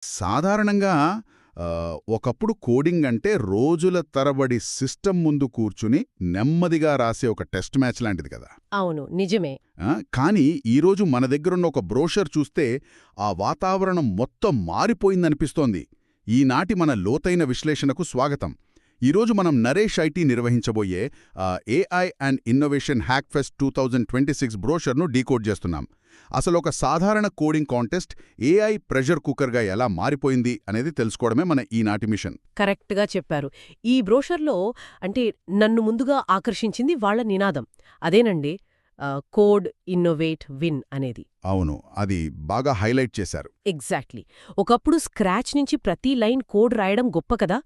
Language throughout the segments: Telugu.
సాధారణంగా ఒకప్పుడు కోడింగ్ అంటే రోజుల తరబడి సిస్టమ్ ముందు కూర్చుని నెమ్మదిగా రాసే ఒక టెస్ట్ మ్యాచ్ లాంటిది కదా. అవును, నిజమే. కానీ ఈరోజు మన దగ్గరున్న ఒక బ్రోషర్ చూస్తే ఆ వాతావరణం మొత్తం మారిపోయిందనిపిస్తోంది. ఈనాటి మన లోతైన విశ్లేషణకు స్వాగతం. ఈరోజు మనం నరేష్ ఐటీ నిర్వహించబోయే AI and innovation hack fest 2026 బ్రోషర్ను డీకోడ్ చేస్తున్నాం. అసలు ఒక సాధారణ కోడింగ్ కాంటెస్ట్ ఏఐ ప్రెషర్ కుక్కర్గా ఎలా మారిపోయింది అనేది తెలుసుకోవడమే మన ఈనాటి మిషన్. కరెక్ట్గా చెప్పారు. ఈ బ్రోషర్లో నన్ను ముందుగా ఆకర్షించింది వాళ్ల నినాదం. అదేనండి, కోడ్ ఇన్నోవేట్ విన్ అనేది. అవును, అది బాగా హైలైట్ చేశారు. ఎగ్జాక్ట్లీ. ఒకప్పుడు స్క్రాచ్ నుంచి ప్రతి లైన్ కోడ్ రాయడం గొప్ప కదా.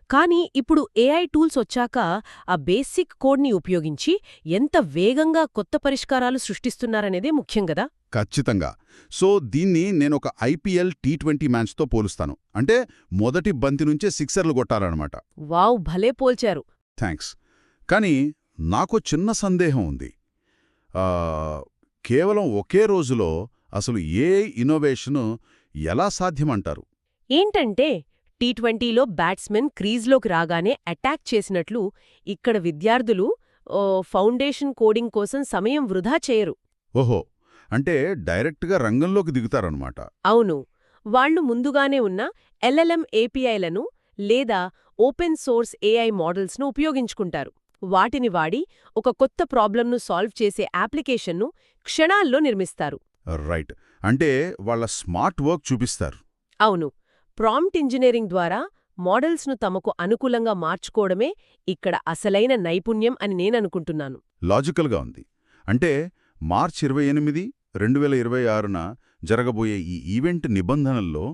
కానీ ఇప్పుడు ఏఐ టూల్స్ వచ్చాక ఆ బేసిక్ కోడ్ని ఉపయోగించి ఎంత వేగంగా కొత్త పరిష్కారాలు సృష్టిస్తున్నారనేదే ముఖ్యం కదా. ఖచ్చితంగా. సో దీన్ని నేనొక ఐపీఎల్ T20 మ్యాచ్తో పోలుస్తాను. అంటే మొదటి బంతి నుంచే సిక్సర్లు కొట్టాలన్నమాట. వావ్, భలే పోల్చారు. థ్యాంక్స్. కానీ నాకో చిన్న సందేహం ఉంది. కేవలం ఒకే రోజులో అసలు ఏఐ ఇన్నోవేషను ఎలా సాధ్యమంటారు? ఏంటంటే T20లో బ్యాట్స్మెన్ క్రీజ్లోకి రాగానే అటాక్ చేసినట్లు ఇక్కడ విద్యార్థులు ఫౌండేషన్ కోడింగ్ కోసం సమయం వృధా చేయరు. ఓహో, అంటే డైరెక్ట్గా రంగంలోకి దిగుతారన్నమాట. అవును, వాళ్లు ముందుగానే ఉన్న LLM APIలను లేదా ఓపెన్ సోర్స్ ఏఐ మోడల్స్ను ఉపయోగించుకుంటారు. వాటిని వాడి ఒక కొత్త ప్రాబ్లంను సాల్వ్ చేసే అప్లికేషన్ను క్షణాల్లో నిర్మిస్తారు. రైట్, అంటే వాళ్ళ స్మార్ట్ వర్క్ చూపిస్తారు. అవును, ప్రాంప్ట్ ఇంజనీరింగ్ ద్వారా మోడల్స్ను తమకు అనుకూలంగా మార్చుకోవడమే ఇక్కడ అసలైన నైపుణ్యం అని నేననుకుంటున్నాను. లాజికల్గా ఉంది. అంటే మార్చి 28, 2026న జరగబోయే ఈ ఈవెంట్ నిబంధనల్లో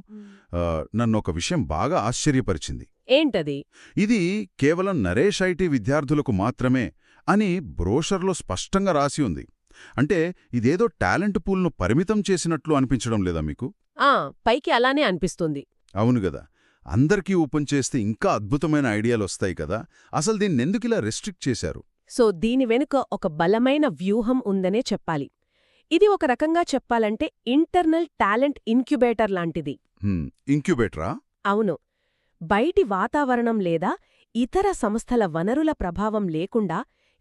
నన్నొక విషయం బాగా ఆశ్చర్యపరిచింది. ఏంటది? ఇది కేవలం నరేష్ ఐటీ విద్యార్థులకు మాత్రమే అని బ్రోషర్లో స్పష్టంగా రాసి ఉంది. అంటే ఇదేదో టాలెంట్ పూల్ను పరిమితం చేసినట్లు అనిపించడం లేదా మీకు? పైకి అలానే అనిపిస్తుంది. అవును గదా. అందరికీ ఓపెన్ చేస్తే ఇంకా అద్భుతమైన ఐడియాలొస్తాయి కదా. అసలు దీన్నెందుకిలా రెస్ట్రిక్ట్ చేశారు? సో దీని వెనుక ఒక బలమైన వ్యూహం ఉందనే చెప్పాలి. ఇది ఒక రకంగా చెప్పాలంటే ఇంటర్నల్ టాలెంట్ ఇంక్యుబేటర్ లాంటిది. ఇంక్యుబేటరా? అవును. బయటి వాతావరణం లేదా ఇతర సంస్థల వనరుల ప్రభావం లేకుండా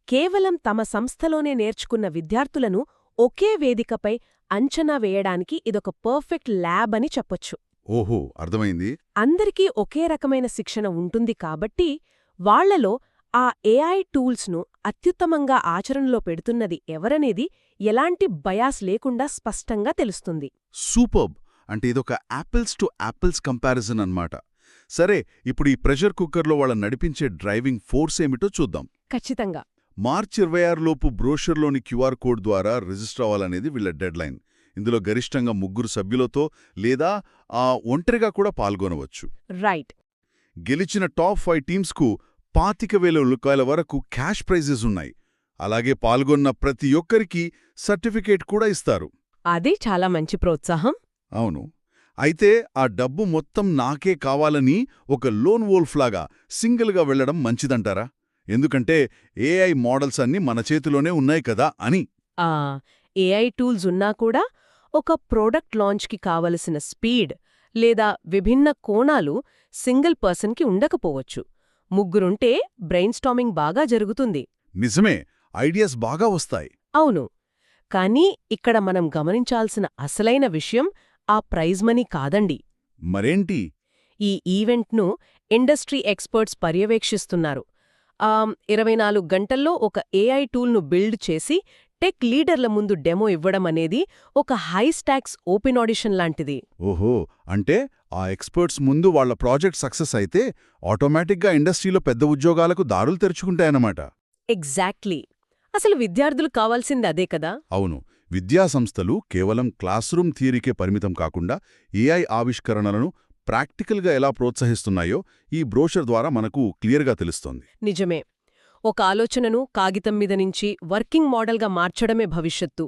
కేవలం తమ సంస్థలోనే నేర్చుకున్న విద్యార్థులను ఒకే వేదికపై అంచనా వేయడానికి ఇదొక పర్ఫెక్ట్ ల్యాబ్ అని చెప్పొచ్చు. ఓహో, అర్థమైంది. అందరికీ ఒకే రకమైన శిక్షణ ఉంటుంది కాబట్టి వాళ్లలో ఆ ఏఐ టూల్స్ను అత్యుత్తమంగా ఆచరణలో పెడుతున్నది ఎవరనేది ఎలాంటి బయాస్ లేకుండా స్పష్టంగా తెలుస్తుంది. సూపర్బ్. అంటే ఇదొక యాపిల్స్ టు యాపిల్స్ కంపారిజన్ అన్నమాట. సరే, ఇప్పుడు ఈ ప్రెషర్ కుక్కర్లో వాళ్ళ నడిపించే డ్రైవింగ్ ఫోర్స్ ఏమిటో చూద్దాం. ఖచ్చితంగా. మార్చి 26 లోపు బ్రోషర్లోని క్యూఆర్ కోడ్ ద్వారా రిజిస్టర్ అవ్వాలనేది వీళ్ల డెడ్లైన్. ఇందులో గరిష్టంగా 3 సభ్యులతో లేదా ఒంటరిగా కూడా పాల్గొనవచ్చు. రైట్. గెలిచిన టాప్ 5 టీమ్స్కు ₹25,000 వరకు క్యాష్ ప్రైజెస్ ఉన్నాయి. అలాగే పాల్గొన్న ప్రతి ఒక్కరికి సర్టిఫికేట్ కూడా ఇస్తారు. అదే చాలా మంచి ప్రోత్సాహం. అవును. అయితే ఆ డబ్బు మొత్తం నాకే కావాలని ఒక లోన్ వోల్ఫ్ లాగా సింగిల్గా వెళ్లడం మంచిదంటారా? ఎందుకంటే ఏఐ మోడల్స్ అన్నీ మన చేతిలోనే ఉన్నాయి కదా అని. ఏఐ టూల్స్ ఉన్నా కూడా ఒక ప్రోడక్ట్ లాంచ్కి కావలసిన స్పీడ్ లేదా విభిన్న కోణాలు సింగిల్ పర్సన్కి ఉండకపోవచ్చు. ముగ్గురుంటే బ్రెయిన్ స్టామింగ్ బాగా జరుగుతుంది. నిజమే, ఐడియాస్ బాగా వస్తాయి. అవును. కానీ ఇక్కడ మనం గమనించాల్సిన అసలైన విషయం ఆ ప్రైజ్ మనీ కాదండి. మరేంటి? ఈ ఈవెంట్ను ఇండస్ట్రీ ఎక్స్పర్ట్స్ పర్యవేక్షిస్తున్నారు. 24 గంటల్లో ఒక ఏఐ టూల్ను బిల్డ్ చేసి టెక్ లీడర్ల ముందు డెమో ఇవ్వడం అనేది ఒక హై స్టాక్స్ ఓపెన్ ఆడిషన్ లాంటిది. ఓహో, అంటే ఆ ఎక్స్పర్ట్స్ ముందు వాళ్ల ప్రాజెక్ట్ సక్సెస్ అయితే ఆటోమేటిక్గా ఇండస్ట్రీలో పెద్ద ఉద్యోగాలకు దారులు తెరుచుకుంటాయన్నమాట. ఎగ్జాక్ట్లీ. అసలు విద్యార్థులు కావాల్సింది అదే కదా. అవును. విద్యాసంస్థలు కేవలం క్లాస్ రూమ్ థియరీకే పరిమితం కాకుండా ఏఐ ఆవిష్కరణలను ప్రాక్టికల్గా ఎలా ప్రోత్సహిస్తున్నాయో ఈ బ్రోషర్ ద్వారా మనకు క్లియర్గా తెలుస్తోంది. నిజమే. ఒక ఆలోచనను కాగితం మీద నుంచి వర్కింగ్ మోడల్గా మార్చడమే భవిష్యత్తు.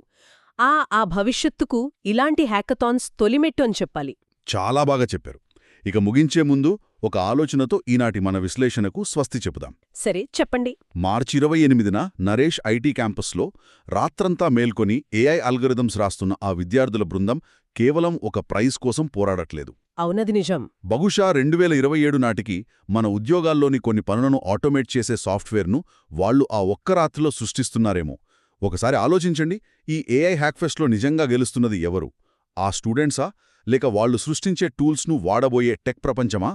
ఆ భవిష్యత్తుకు ఇలాంటి హ్యాకథాన్స్ తొలిమెట్టు అని చెప్పాలి. చాలా బాగా చెప్పారు. ఇక ముగించే ముందు ఒక ఆలోచనతో ఈనాటి మన విశ్లేషణకు స్వస్తి చెప్పుదాం. సరే, చెప్పండి. మార్చి 28న నరేష్ ఐటీ క్యాంపస్లో రాత్రంతా మేల్కొని ఏఐ అల్గరిథమ్స్ రాస్తున్న ఆ విద్యార్థుల బృందం కేవలం ఒక ప్రైజ్ కోసం పోరాడట్లేదు. అవునది నిజం. బహుశా 2027 నాటికి మన ఉద్యోగాల్లోని కొన్ని పనులను ఆటోమేట్ చేసే సాఫ్ట్వేర్ను వాళ్ళు ఆ ఒక్క రాత్రిలో సృష్టిస్తున్నారేమో. ఒకసారి ఆలోచించండి, ఈ ఏఐ హ్యాక్ఫెస్ట్లో నిజంగా గెలుస్తున్నది ఎవరు? ఆ స్టూడెంట్సా, లేక వాళ్ళు సృష్టించే టూల్స్ను వాడబోయే టెక్ ప్రపంచమా?